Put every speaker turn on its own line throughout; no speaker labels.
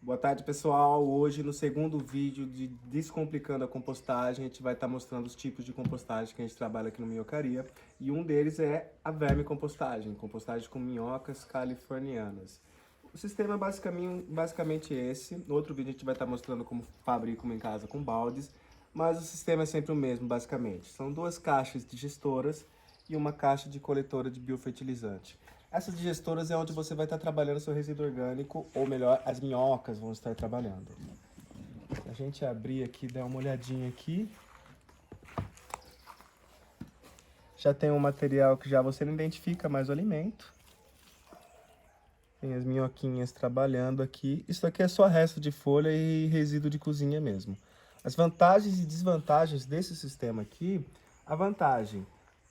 Boa tarde, pessoal. Hoje, no segundo vídeo de Descomplicando a Compostagem, a gente vai estar mostrando os tipos de compostagem que a gente trabalha aqui no Minhocaria. E um deles é a vermicompostagem, compostagem com minhocas californianas. O sistema é basicamente esse. No outro vídeo a gente vai estar mostrando como fabrico uma em casa com baldes, mas o sistema é sempre o mesmo, basicamente. São duas caixas digestoras e uma caixa de coletora de biofertilizante. Essas digestoras é onde você vai estar trabalhando seu resíduo orgânico, ou melhor, as minhocas vão estar trabalhando. Se a gente abrir aqui, dar uma olhadinha aqui, já tem um material que já você não identifica mais o alimento. Tem as minhoquinhas trabalhando aqui. Isso aqui é só resto de folha e resíduo de cozinha mesmo. As vantagens e desvantagens desse sistema aqui, a vantagem,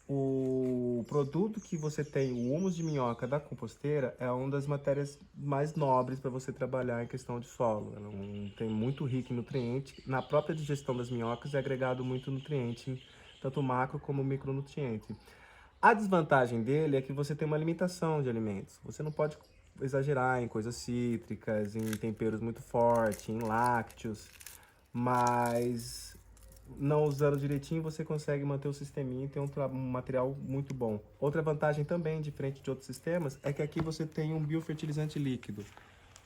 o produto que você tem, o humus de minhoca da composteira, é uma das matérias mais nobres para você trabalhar em questão de solo. Ela tem muito rico em nutriente. Na própria digestão das minhocas é agregado muito nutriente, tanto macro como micronutriente. A desvantagem dele é que você tem uma limitação de alimentos. Você não pode exagerar em coisas cítricas, em temperos muito fortes, em lácteos, mas não usando direitinho você consegue manter o sisteminha e ter um material muito bom. Outra vantagem também, diferente de outros sistemas, é que aqui você tem um biofertilizante líquido.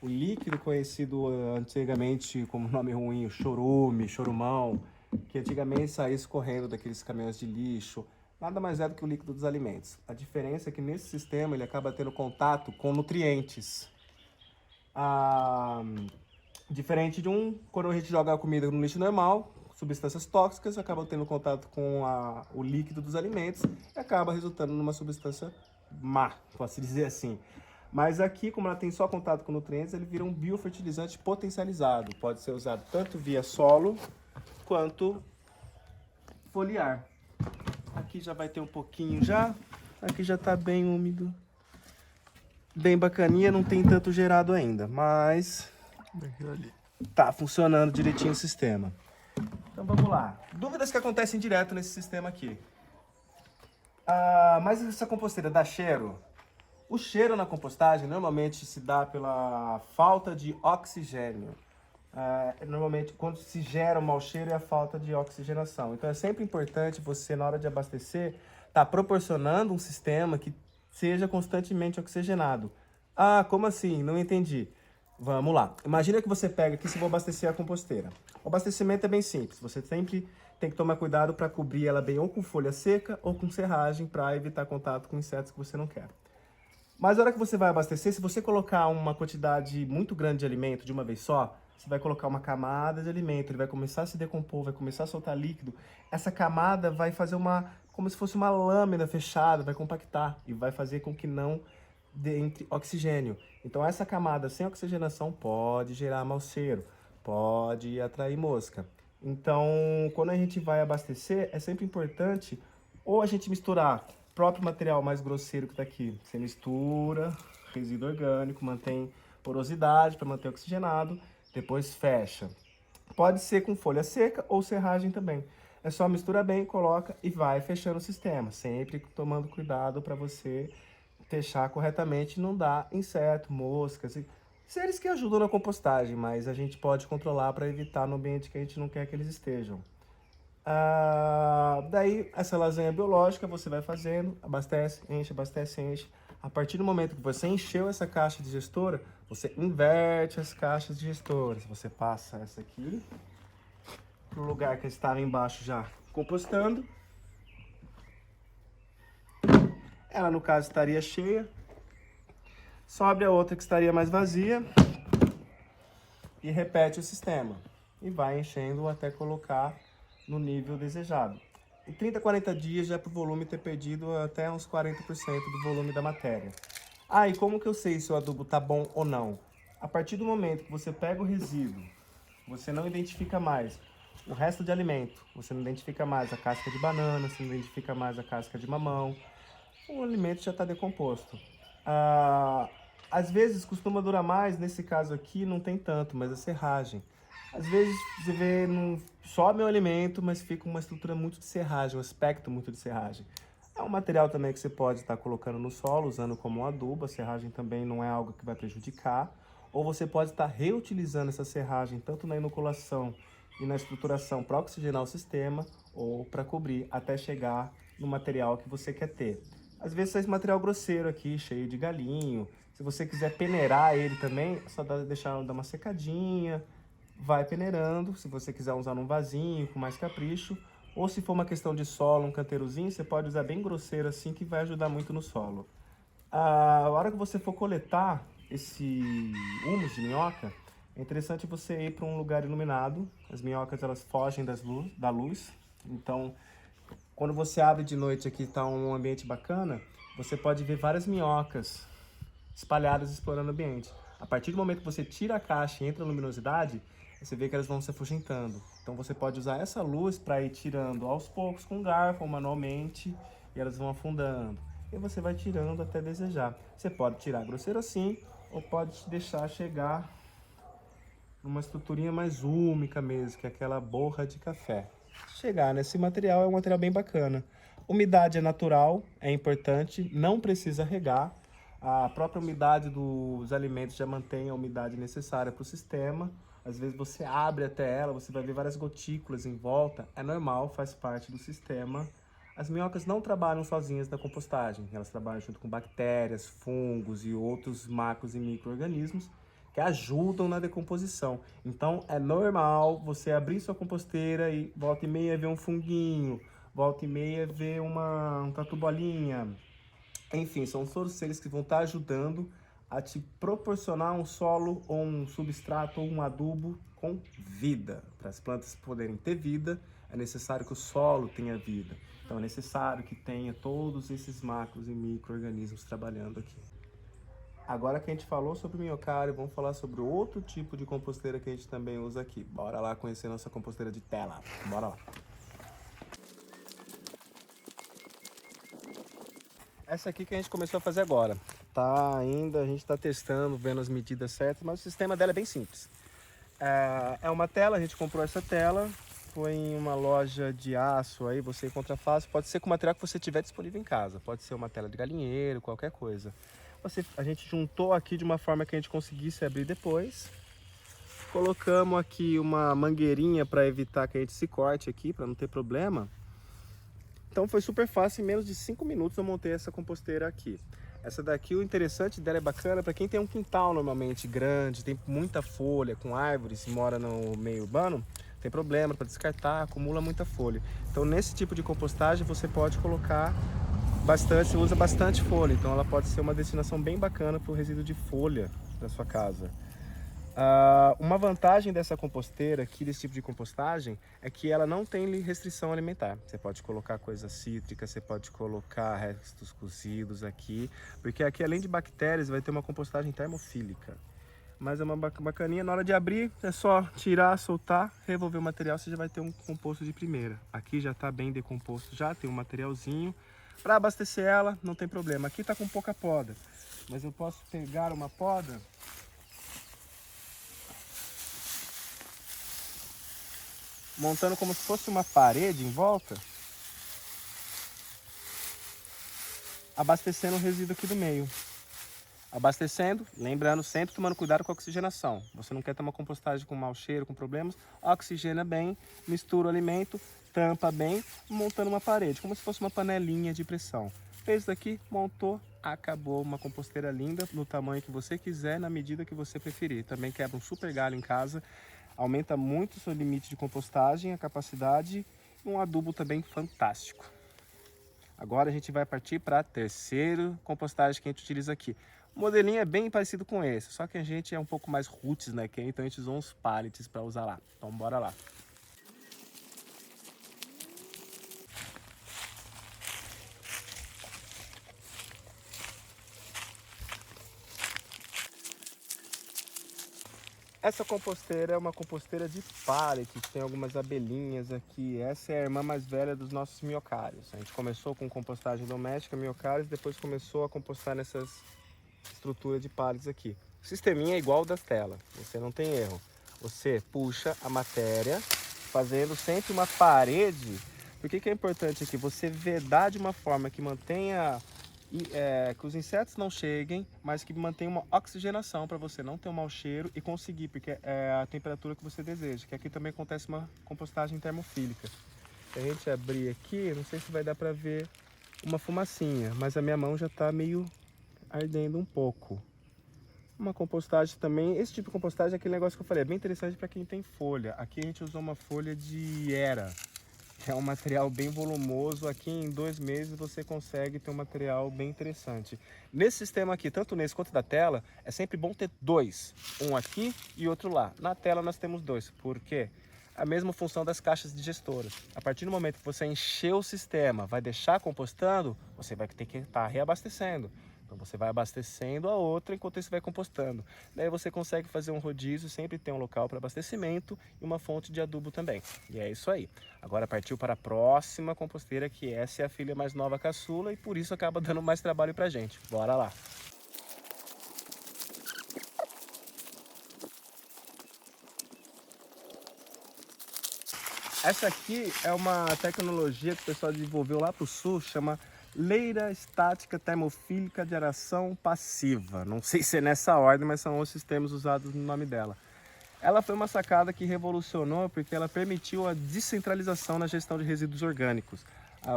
O líquido conhecido antigamente como nome ruim, o chorume, chorumão, que antigamente saía escorrendo daqueles caminhões de lixo, nada mais é do que o líquido dos alimentos. A diferença é que nesse sistema ele acaba tendo contato com nutrientes. Ah, diferente de quando a gente joga a comida no lixo normal, substâncias tóxicas acabam tendo contato com o líquido dos alimentos e acaba resultando numa substância má, posso dizer assim. Mas aqui, como ela tem só contato com nutrientes, ele vira um biofertilizante potencializado. Pode ser usado tanto via solo quanto foliar. Aqui já vai ter um pouquinho já. Aqui já tá bem úmido. Bem bacaninha, não tem tanto gerado ainda, mas tá funcionando direitinho o sistema. Então vamos lá. Dúvidas que acontecem direto nesse sistema aqui. Mas essa composteira dá cheiro? O cheiro na compostagem normalmente se dá pela falta de oxigênio. Normalmente, quando se gera um mau cheiro, é a falta de oxigenação. Então, é sempre importante você, na hora de abastecer, estar proporcionando um sistema que seja constantemente oxigenado. Ah, como assim? Não entendi. Vamos lá. Imagina que você pega aqui, se eu vou abastecer a composteira. O abastecimento é bem simples. Você sempre tem que tomar cuidado para cobrir ela bem ou com folha seca ou com serragem para evitar contato com insetos que você não quer. Mas na hora que você vai abastecer, se você colocar uma quantidade muito grande de alimento de uma vez só, você vai colocar uma camada de alimento, ele vai começar a se decompor, vai começar a soltar líquido. Essa camada vai fazer como se fosse uma lâmina fechada, vai compactar e vai fazer com que não entre oxigênio. Então essa camada sem oxigenação pode gerar mau cheiro, pode atrair mosca. Então, quando a gente vai abastecer, é sempre importante ou a gente misturar o próprio material mais grosseiro que está aqui. Você mistura resíduo orgânico, mantém porosidade para manter oxigenado, depois fecha. Pode ser com folha seca ou serragem também. É só misturar bem, coloca e vai fechando o sistema, sempre tomando cuidado para você fechar corretamente e não dar inseto, moscas, seres que ajudam na compostagem, mas a gente pode controlar para evitar no ambiente que a gente não quer que eles estejam. Daí, essa lasanha biológica você vai fazendo, abastece, enche, abastece, enche. A partir do momento que você encheu essa caixa digestora, você inverte as caixas digestoras. Você passa essa aqui pro lugar que estava embaixo já compostando. Ela, no caso, estaria cheia. Sobe a outra que estaria mais vazia. E repete o sistema. E vai enchendo até colocar no nível desejado. Em 30, 40 dias já para o volume ter perdido até uns 40% do volume da matéria. E como que eu sei se o adubo tá bom ou não? A partir do momento que você pega o resíduo, você não identifica mais o resto de alimento, você não identifica mais a casca de banana, você não identifica mais a casca de mamão, o alimento já está decomposto. Às vezes costuma durar mais, nesse caso aqui não tem tanto, mas a serragem. Às vezes você vê, não sobe o alimento, mas fica uma estrutura muito de serragem, um aspecto muito de serragem. É um material também que você pode estar colocando no solo, usando como um adubo. A serragem também não é algo que vai prejudicar. ou você pode estar reutilizando essa serragem tanto na inoculação e na estruturação para oxigenar o sistema ou para cobrir até chegar no material que você quer ter. Às vezes esse material grosseiro aqui, cheio de galinho, se você quiser peneirar ele também, é só deixar dar uma secadinha, vai peneirando. Se você quiser usar num vasinho com mais capricho, ou se for uma questão de solo, um canteirozinho, você pode usar bem grosseiro assim, que vai ajudar muito no solo. A hora que você for coletar esse humus de minhoca, é interessante você ir para um lugar iluminado. As minhocas, elas fogem da luz, então quando você abre de noite aqui, está um ambiente bacana, você pode ver várias minhocas espalhadas explorando o ambiente. A partir do momento que você tira a caixa e entra na luminosidade, você vê que elas vão se afugentando. Então você pode usar essa luz para ir tirando aos poucos com garfo ou manualmente, e elas vão afundando. E você vai tirando até desejar. Você pode tirar grosseiro assim, ou pode deixar chegar numa estruturinha mais úmica mesmo, que é aquela borra de café. Chegar nesse material é um material bem bacana. Umidade é natural, é importante, não precisa regar. A própria umidade dos alimentos já mantém a umidade necessária para o sistema. Às vezes você abre até ela, você vai ver várias gotículas em volta. É normal, faz parte do sistema. As minhocas não trabalham sozinhas na compostagem. Elas trabalham junto com bactérias, fungos e outros macros e micro-organismos que ajudam na decomposição. Então é normal você abrir sua composteira e volta e meia ver um funguinho, volta e meia ver uma tatu bolinha. Enfim, são todos seres que vão estar ajudando a te proporcionar um solo ou um substrato ou um adubo com vida. Para as plantas poderem ter vida, é necessário que o solo tenha vida. Então é necessário que tenha todos esses macros e micro-organismos trabalhando aqui. Agora que a gente falou sobre minhocário, vamos falar sobre outro tipo de composteira que a gente também usa aqui. Bora lá conhecer nossa composteira de tela. Bora lá. Essa aqui que a gente começou a fazer agora. Tá ainda, a gente está testando, vendo as medidas certas, mas o sistema dela é bem simples. É uma tela, a gente comprou essa tela, foi em uma loja de aço, aí você encontra fácil, pode ser com o material que você tiver disponível em casa, pode ser uma tela de galinheiro, qualquer coisa. A gente juntou aqui de uma forma que a gente conseguisse abrir depois. Colocamos aqui uma mangueirinha para evitar que a gente se corte aqui, para não ter problema. Então foi super fácil, em menos de 5 minutos eu montei essa composteira aqui. Essa daqui, o interessante dela é bacana para quem tem um quintal normalmente grande, tem muita folha, com árvores, mora no meio urbano, tem problema para descartar, acumula muita folha. Então nesse tipo de compostagem você pode colocar bastante, você usa bastante folha, então ela pode ser uma destinação bem bacana para o resíduo de folha da sua casa. Uma vantagem dessa composteira aqui, desse tipo de compostagem, é que ela não tem restrição alimentar. Você pode colocar coisas cítricas, você pode colocar restos cozidos aqui, porque aqui além de bactérias vai ter uma compostagem termofílica. Mas é uma bacaninha, na hora de abrir é só tirar, soltar, revolver o material, você já vai ter um composto de primeira. Aqui já está bem decomposto, já tem um materialzinho. Para abastecer ela, não tem problema. Aqui está com pouca poda, mas eu posso pegar uma poda montando como se fosse uma parede em volta, abastecendo o resíduo aqui do meio. Abastecendo, lembrando, sempre tomando cuidado com a oxigenação. Você não quer ter uma compostagem com mau cheiro, com problemas, oxigena bem, mistura o alimento, tampa bem, montando uma parede, como se fosse uma panelinha de pressão. Fez isso aqui, montou, acabou. Uma composteira linda, no tamanho que você quiser, na medida que você preferir. Também quebra um super galho em casa, aumenta muito o seu limite de compostagem, a capacidade, e um adubo também fantástico. Agora a gente vai partir para a terceira compostagem que a gente utiliza aqui. O modelinho é bem parecido com esse, só que a gente é um pouco mais roots, né? Então a gente usou uns pallets para usar lá. Então bora lá. Essa composteira é uma composteira de pallet, tem algumas abelhinhas aqui. Essa é a irmã mais velha dos nossos minhocários. A gente começou com compostagem doméstica, minhocários, depois começou a compostar nessas estruturas de pallets aqui. O sisteminha é igual ao da tela, você não tem erro. Você puxa a matéria, fazendo sempre uma parede. Por que é importante aqui? Você vedar de uma forma que mantenha que os insetos não cheguem, mas que mantenha uma oxigenação para você não ter um mau cheiro e conseguir, porque é a temperatura que você deseja. Que aqui também acontece uma compostagem termofílica. Se a gente abrir aqui, não sei se vai dar para ver uma fumacinha, mas a minha mão já está meio ardendo um pouco. Uma compostagem também, esse tipo de compostagem é aquele negócio que eu falei, é bem interessante para quem tem folha. Aqui a gente usou uma folha de Era, que é um material bem volumoso. Aqui em 2 meses você consegue ter um material bem interessante. Nesse sistema aqui, tanto nesse quanto da tela, é sempre bom ter 2. Um aqui e outro lá. Na tela nós temos 2. Por quê? A mesma função das caixas digestoras. A partir do momento que você encher o sistema, vai deixar compostando, você vai ter que estar reabastecendo. Então você vai abastecendo a outra enquanto você vai compostando. Daí você consegue fazer um rodízio, sempre tem um local para abastecimento e uma fonte de adubo também. E é isso aí. Agora partiu para a próxima composteira, que essa é a filha mais nova caçula e por isso acaba dando mais trabalho pra gente. Bora lá! Essa aqui é uma tecnologia que o pessoal desenvolveu lá para o sul, chama leira estática termofílica de aeração passiva. Não sei se é nessa ordem, mas são os sistemas usados no nome dela. Ela foi uma sacada que revolucionou porque ela permitiu a descentralização na gestão de resíduos orgânicos.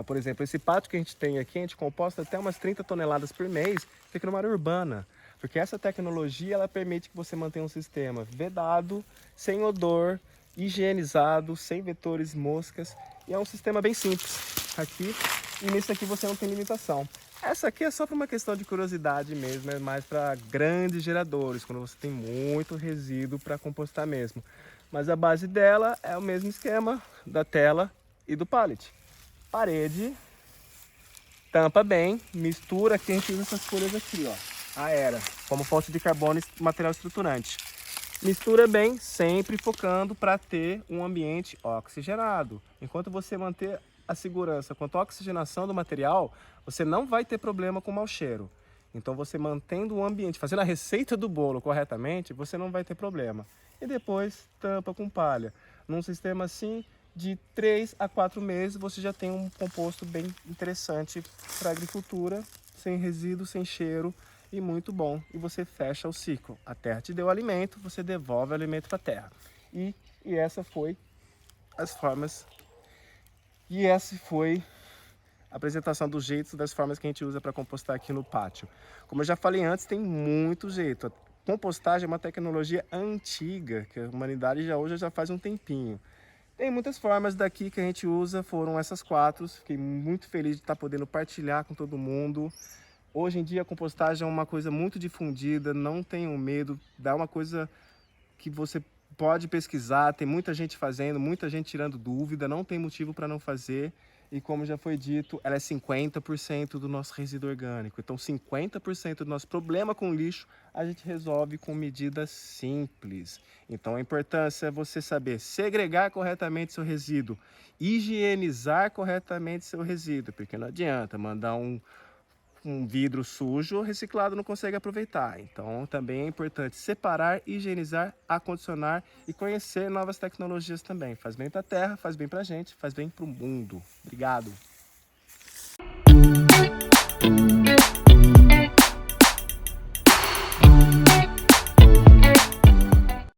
Por exemplo, esse pátio que a gente tem aqui, a gente composta até umas 30 toneladas por mês, fica numa área urbana. Porque essa tecnologia ela permite que você mantenha um sistema vedado, sem odor, higienizado, sem vetores, moscas. E é um sistema bem simples aqui. E nisso aqui você não tem limitação. Essa aqui é só para uma questão de curiosidade mesmo, é mais para grandes geradores, quando você tem muito resíduo para compostar mesmo. Mas a base dela é o mesmo esquema da tela e do pallet. Parede, tampa bem, mistura, aqui a gente usa essas folhas aqui, ó, a Era, como fonte de carbono e material estruturante. Mistura bem, sempre focando para ter um ambiente oxigenado. Enquanto você manter a segurança quanto à oxigenação do material, você não vai ter problema com mau cheiro. Então você mantendo o ambiente, fazendo a receita do bolo corretamente, você não vai ter problema. E depois tampa com palha. Num sistema assim, de 3 a 4 meses, você já tem um composto bem interessante para a agricultura, sem resíduo, sem cheiro e muito bom. E você fecha o ciclo. A terra te deu alimento, você devolve o alimento para a terra. E essa foi as formas. E essa foi a apresentação dos jeitos, das formas que a gente usa para compostar aqui no pátio. Como eu já falei antes, tem muito jeito. A compostagem é uma tecnologia antiga, que a humanidade hoje já faz um tempinho. Tem muitas formas daqui que a gente usa, foram essas 4. Fiquei muito feliz de estar podendo partilhar com todo mundo. Hoje em dia a compostagem é uma coisa muito difundida, não tenham medo, dá uma coisa que você pode pesquisar, tem muita gente fazendo, muita gente tirando dúvida, não tem motivo para não fazer. E como já foi dito, ela é 50% do nosso resíduo orgânico. Então 50% do nosso problema com lixo a gente resolve com medidas simples. Então a importância é você saber segregar corretamente seu resíduo, higienizar corretamente seu resíduo, porque não adianta mandar um vidro sujo, reciclado não consegue aproveitar. Então também é importante separar, higienizar, acondicionar e conhecer novas tecnologias também. Faz bem para a terra, faz bem para a gente, faz bem para o mundo. Obrigado!